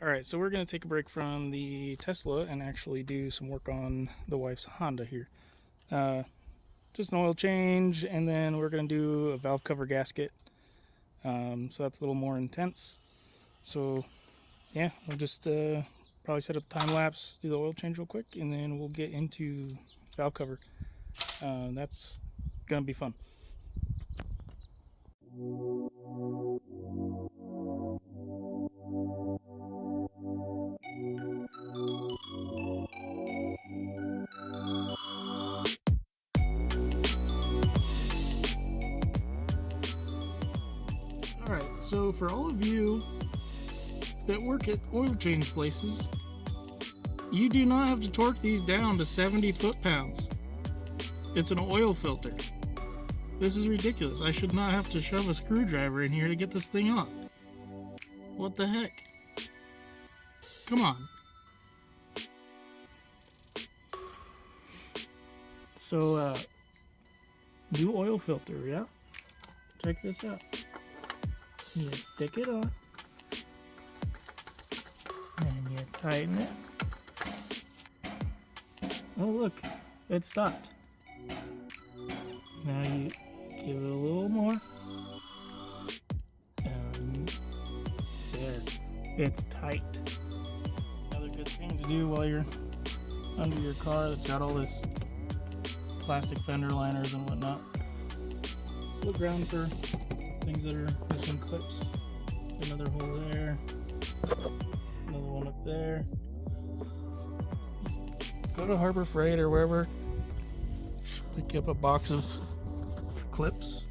Alright, so we're going to take a break from the Tesla and actually do some work on the wife's Honda here. Just an oil change, and then we're going to do a valve cover gasket. So that's a little more intense. So yeah, we'll just probably set up time lapse, do the oil change real quick, and then we'll get into valve cover. That's going to be fun. Alright, so for all of you that work at oil change places, you do not have to torque these down to 70 foot-pounds. It's an oil filter. This is ridiculous. I should not have to shove a screwdriver in here to get this thing off. What the heck? Come on. So, new oil filter, yeah? Check this out. You stick it on, and you tighten it. Oh look, it stopped. Now you give it a little more. There, it's tight. Another good thing to do while you're under your car that's got all this plastic fender liners and whatnot. Just look around for things that are missing clips. Another hole there. Another one up there. Just go to Harbor Freight or wherever. Pick up a box of clips.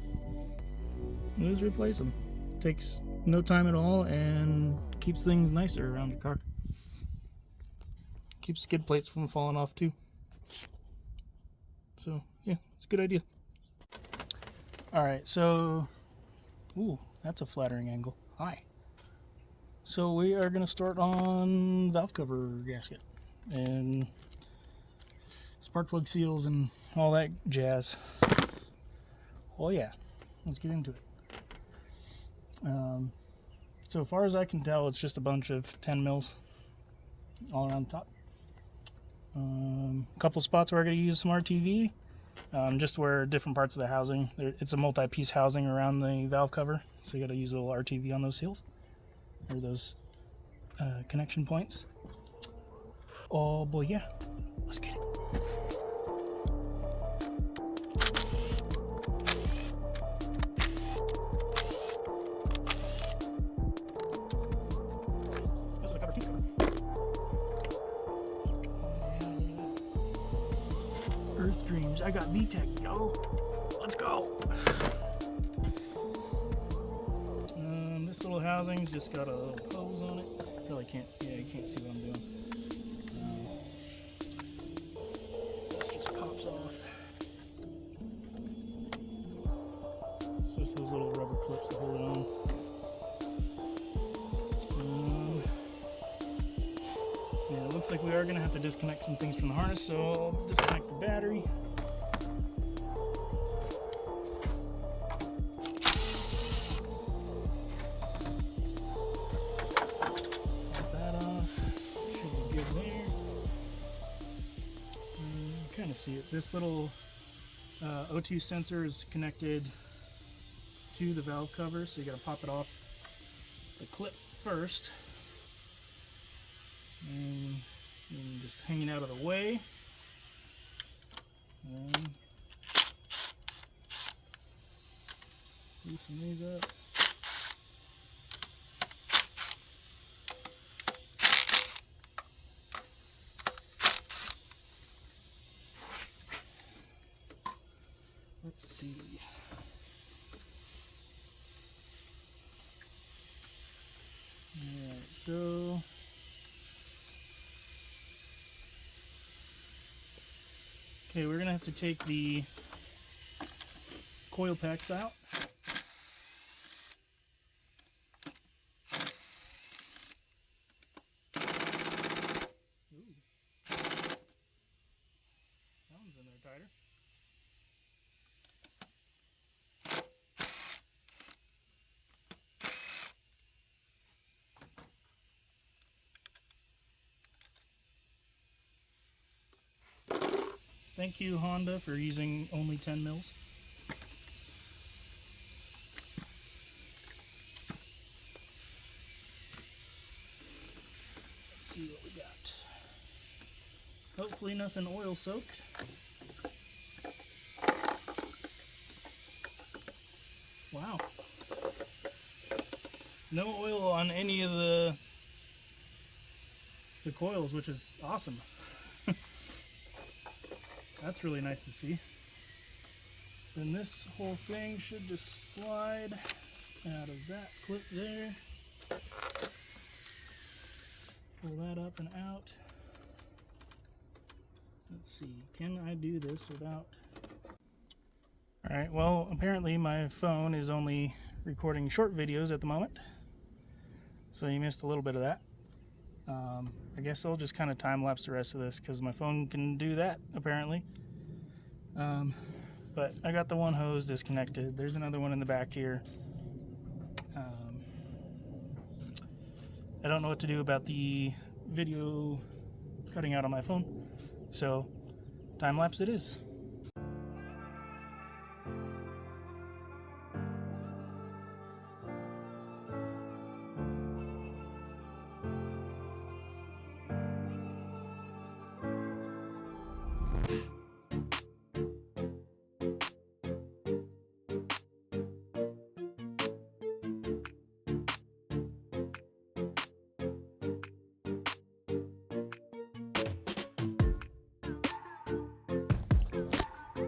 And just replace them. Takes no time at all and keeps things nicer around your car. Keeps skid plates from falling off too. So yeah, it's a good idea. Alright, so ooh, that's a flattering angle. Hi. So we are going to start on valve cover gasket and spark plug seals and all that jazz. Oh yeah, let's get into it. So far as I can tell, it's just a bunch of 10 mils all around the top. A couple spots where I got to use some RTV, just where different parts of the housing. It's a multi-piece housing around the valve cover, so you got to use a little RTV on those seals or those connection points. Oh boy, yeah, let's get it. Earth Dreams, I got VTech, yo. Let's go. This little housing's just got a little hose on it. Really can't, yeah, you can't see what I'm doing. This just pops off. It's just those little rubber clips that hold it on. Yeah, it looks like we are going to have to disconnect some things from the harness, so I'll disconnect the battery. Pop that off. Should be good there. Kind of see it. This little O2 sensor is connected to the valve cover, so you got to pop it off the clip first. And just hanging out of the way. And loosen these up. Let's see. Alright, so okay, we're gonna have to take the coil packs out. Ooh. That one's in there tighter. Thank you, Honda, for using only 10 mils. Let's see what we got. Hopefully nothing oil soaked. Wow. No oil on any of the coils, which is awesome. That's really nice to see. Then this whole thing should just slide out of that clip there. Pull that up and out. Let's see, can I do this without... Alright, well, apparently my phone is only recording short videos at the moment, so you missed a little bit of that. I guess I'll just kind of time-lapse the rest of this because my phone can do that, apparently. But I got the one hose disconnected. There's another one in the back here. I don't know what to do about the video cutting out on my phone, so time-lapse it is.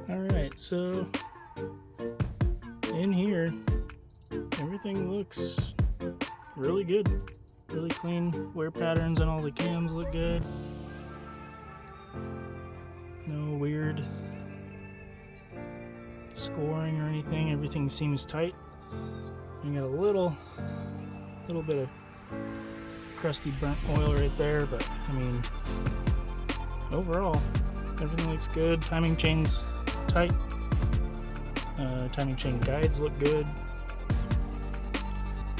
Alright, so in here, everything looks really good. Really clean wear patterns on all the cams look good. No weird scoring or anything. Everything seems tight. You got a little bit of crusty burnt oil right there, but I mean, overall, everything looks good. Timing chain's tight. Timing chain guides look good.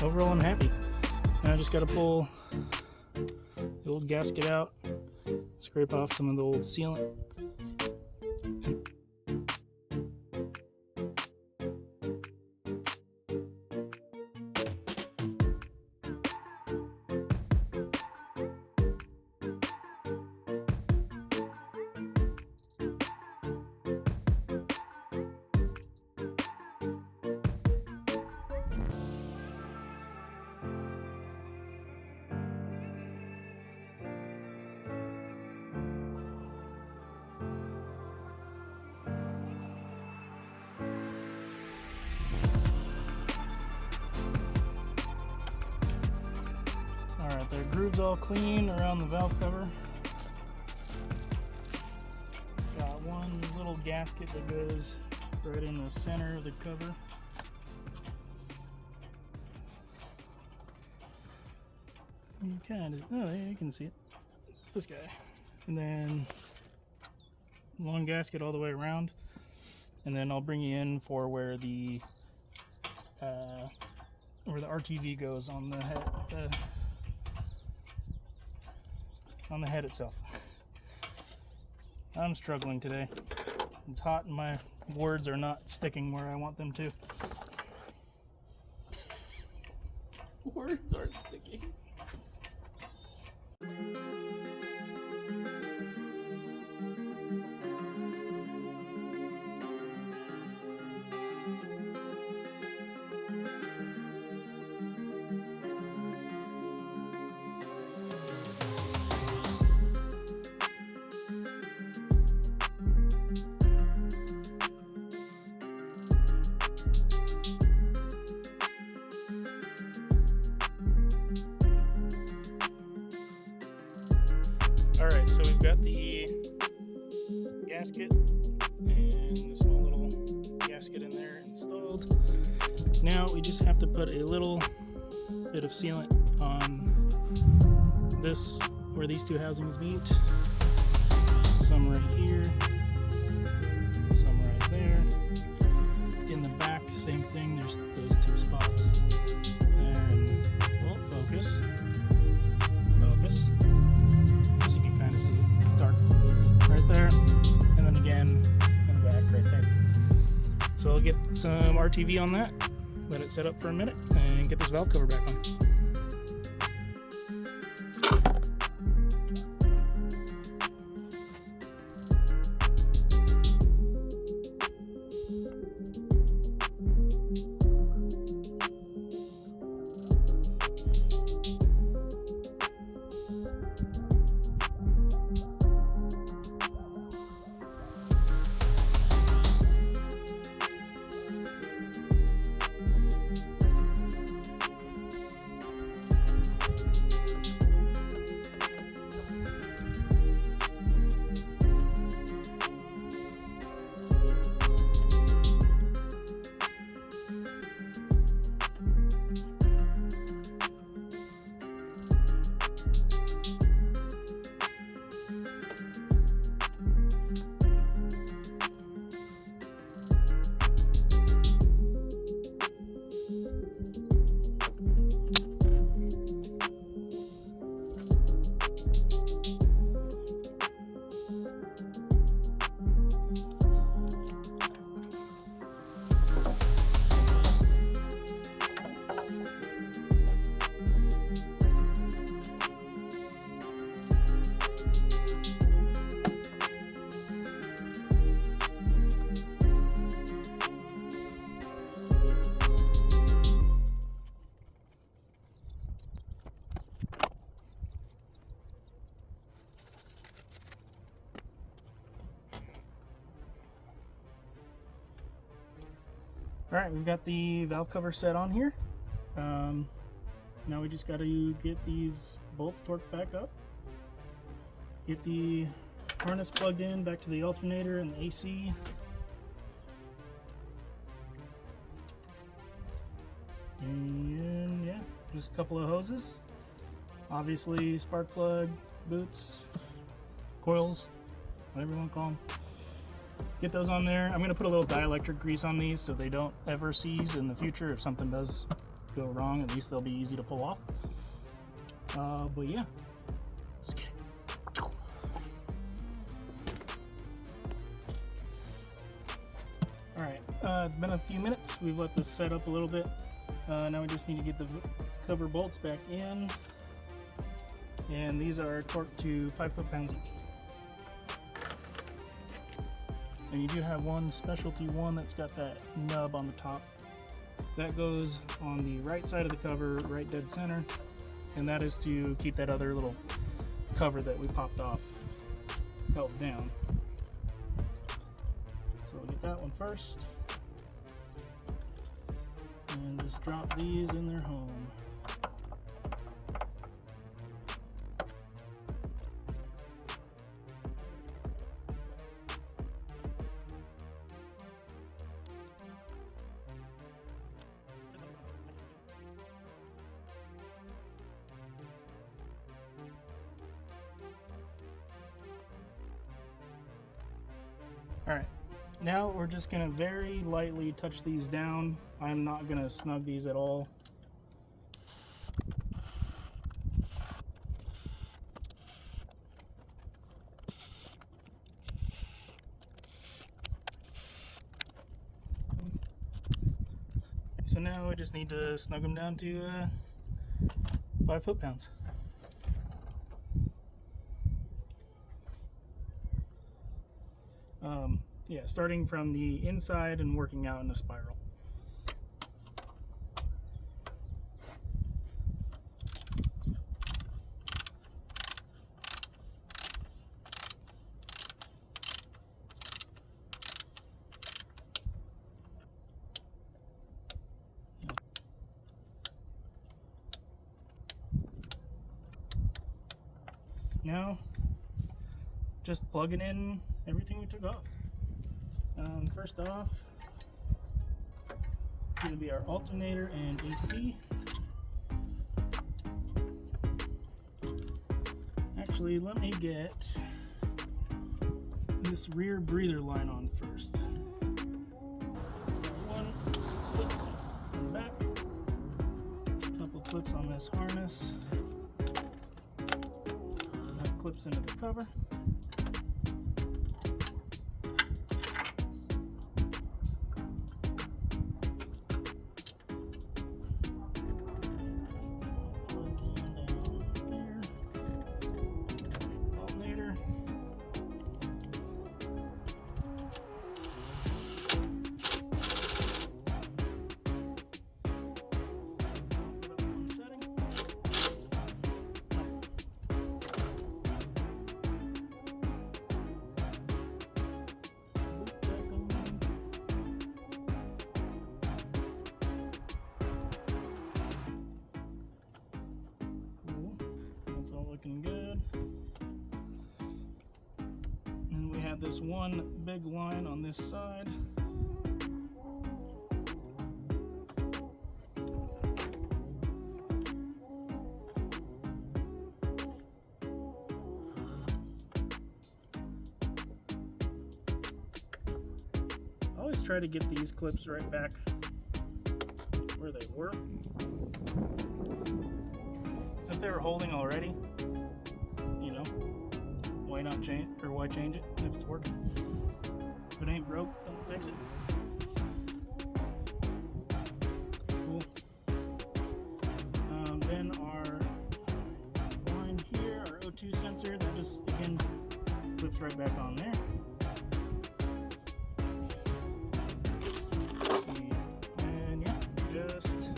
Overall, I'm happy. Now I just got to pull the old gasket out, scrape off some of the old sealant. Alright, the groove's all clean around the valve cover. Got one little gasket that goes right in the center of the cover. You kind of, oh yeah, you can see it. This guy. And then long gasket all the way around. And then I'll bring you in for where the RTV goes on the head. On the head itself. I'm struggling today. It's hot and my words are not sticking where I want them to. Words aren't sticking. Alright, so we've got the gasket and this small little gasket in there installed. Now we just have to put a little bit of sealant on this, where these two housings meet. Some right here, some right there. In the back, same thing, there's those two spots there, and well, focus. As you can kind of see, it's dark right there. And then again, So I'll get some RTV on that, let it set up for a minute, and get this valve cover back on. Alright, we've got the valve cover set on here. Now we just got to get these bolts torqued back up. Get the harness plugged in back to the alternator and the AC. And yeah, just a couple of hoses. Obviously spark plug, boots, coils, whatever you want to call them. Get those on there. I'm going to put a little dielectric grease on these so they don't ever seize in the future. If something does go wrong, at least they'll be easy to pull off. But yeah, let's get it. Alright, it's been a few minutes. We've let this set up a little bit. Now we just need to get the cover bolts back in. And these are torqued to 5 foot-pounds each. And you do have one specialty one that's got that nub on the top. That goes on the right side of the cover, right dead center. And that is to keep that other little cover that we popped off held down. So we'll get that one first. And just drop these in their home. Alright, now we're just going to very lightly touch these down. I'm not going to snug these at all. So now we just need to snug them down to 5 foot-pounds. Yeah, starting from the inside and working out in a spiral. Now, just plugging in everything we took off. First off, it's going to be our alternator and AC. Actually, let me get this rear breather line on first. One clip on the back, a couple clips on this harness. That clips into the cover. add this one big line on this side. I always try to get these clips right back where they were. So if they were holding already, you know, why not change, or why change it if it's working? If it ain't broke, don't fix it. Cool. Then our line here, our O2 sensor, that just again clips right back on there. And yeah, just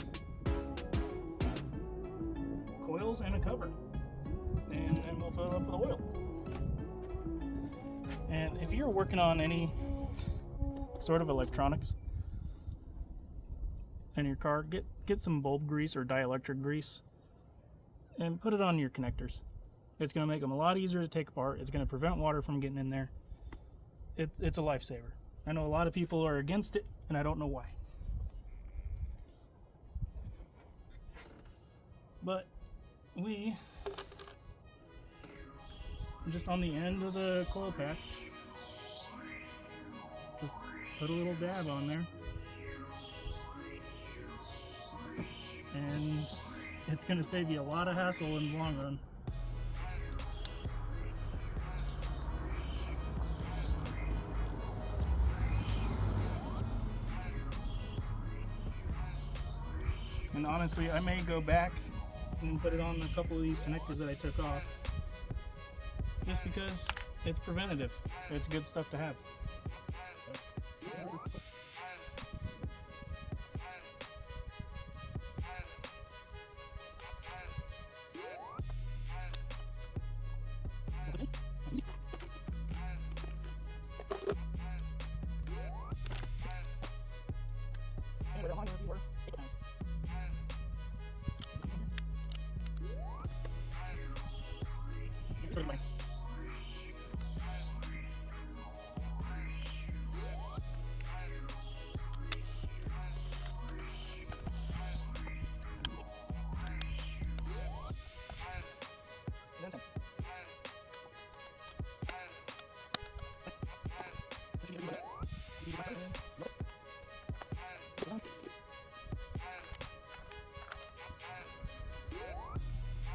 coils and a cover, and then we'll fill it up with oil. And if you're working on any sort of electronics in your car, get some bulb grease or dielectric grease and put it on your connectors. It's going to make them a lot easier to take apart. It's going to prevent water from getting in there. It's a lifesaver. I know a lot of people are against it, and I don't know why. But we, just on the end of the coil packs, just put a little dab on there, and it's going to save you a lot of hassle in the long run. And honestly, I may go back and put it on a couple of these connectors that I took off, just because it's preventative. It's good stuff to have.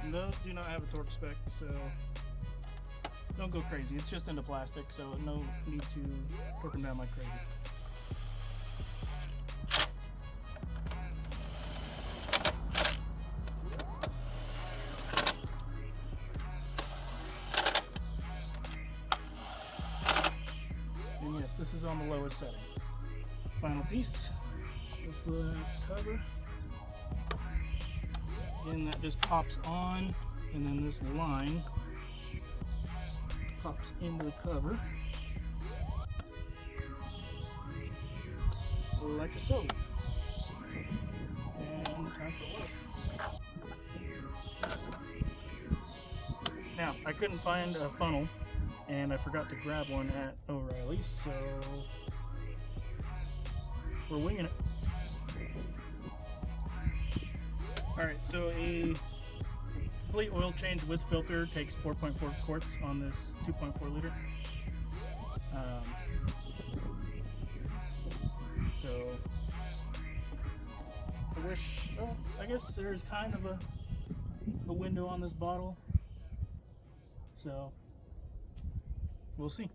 And those do not have a torque spec, so don't go crazy. It's just into plastic, so no need to torque them down like crazy. And yes, this is on the lowest setting. Final piece, this last cover. And that just pops on, and then this line pops into the cover like so. And time for oil. Now, I couldn't find a funnel, and I forgot to grab one at O'Reilly's, so we're winging it. Alright, so a complete oil change with filter takes 4.4 quarts on this 2.4 liter. So I wish, well, I guess there's kind of a window on this bottle. So we'll see.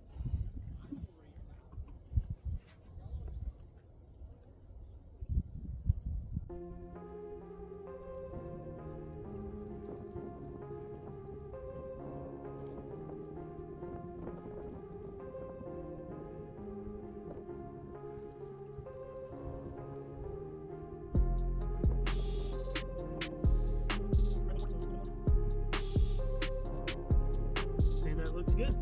Looks good.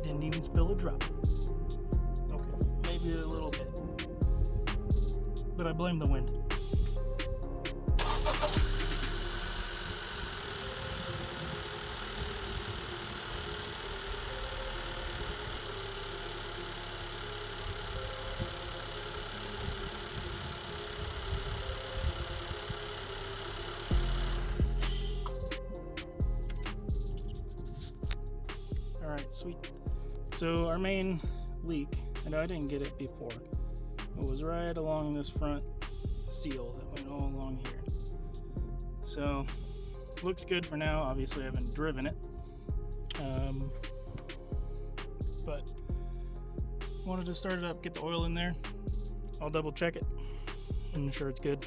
Didn't even spill a drop. Okay, maybe a little bit. but I blame the wind. Alright, sweet. So our main leak, I know I didn't get it before. It was right along this front seal that went all along here. So, looks good for now. Obviously I haven't driven it. But wanted to start it up, get the oil in there. I'll double check it and ensure it's good.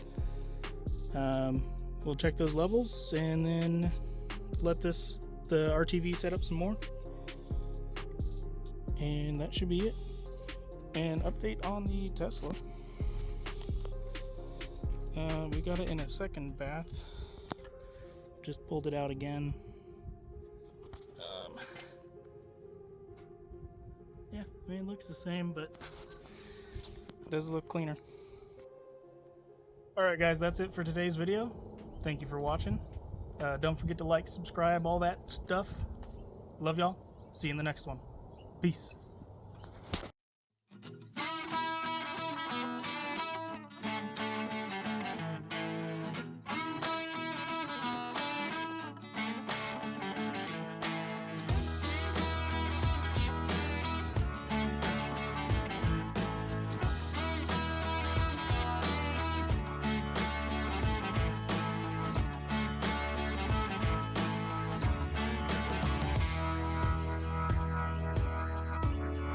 We'll check those levels and then let the RTV set up some more. And that should be it. And update on the Tesla. We got it in a second bath. Just pulled it out again. Yeah, I mean, it looks the same, but it does look cleaner. Alright guys, that's it for today's video. Thank you for watching. Don't forget to like, subscribe, all that stuff. Love y'all. See you in the next one. Peace.